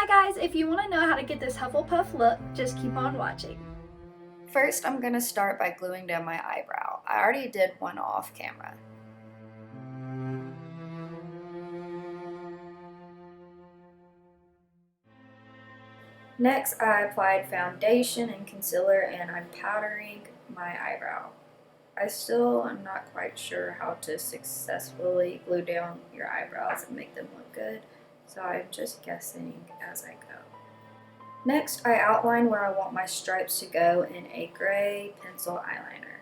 Hi guys, if you want to know how to get this Hufflepuff look, just keep on watching. First, I'm going to start by gluing down my eyebrow. I already did one off camera. Next, I applied foundation and concealer and I'm powdering my eyebrow. I still am not quite sure how to successfully glue down your eyebrows and make them look good, so I'm just guessing as I go. Next, I outline where I want my stripes to go in a gray pencil eyeliner.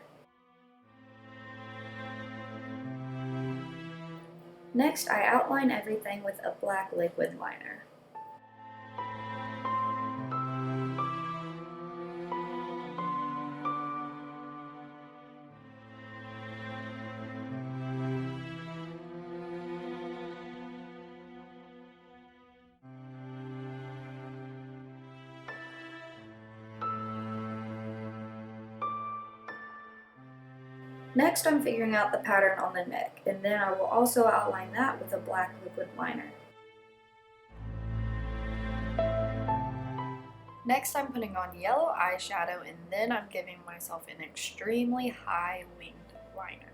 Next, I outline everything with a black liquid liner. Next, I'm figuring out the pattern on the neck, and then I will also outline that with a black liquid liner. Next, I'm putting on yellow eyeshadow, and then I'm giving myself an extremely high winged liner.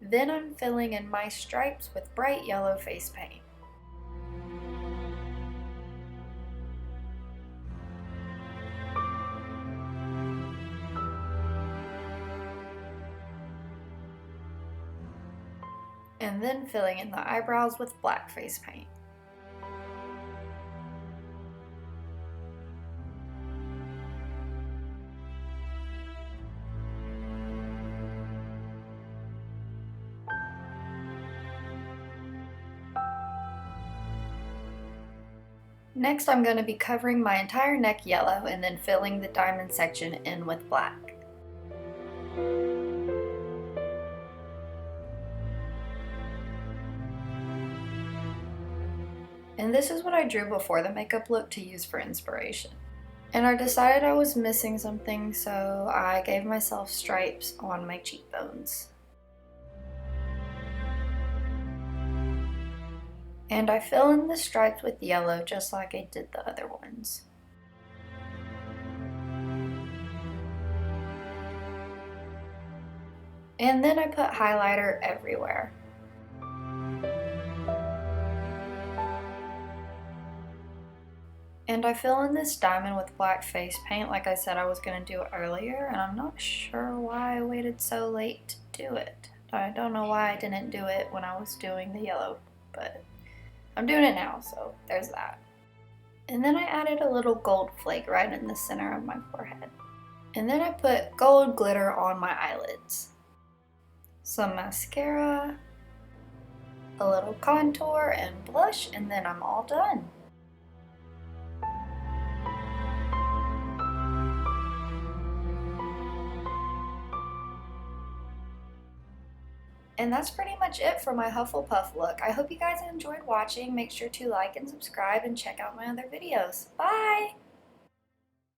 Then I'm filling in my stripes with bright yellow face paint. And then filling in the eyebrows with black face paint. Next, I'm going to be covering my entire neck yellow and then filling the diamond section in with black. And this is what I drew before the makeup look to use for inspiration. And I decided I was missing something, so I gave myself stripes on my cheekbones. And I fill in the stripes with yellow just like I did the other ones. And then I put highlighter everywhere. And I fill in this diamond with black face paint like I said I was going to do earlier, and I'm not sure why I waited so late to do it. I don't know why I didn't do it when I was doing the yellow, but I'm doing it now, so there's that. And then I added a little gold flake right in the center of my forehead. And then I put gold glitter on my eyelids. Some mascara, a little contour and blush, and then I'm all done. And that's pretty much it for my Hufflepuff look. I hope you guys enjoyed watching. Make sure to like and subscribe and check out my other videos. Bye!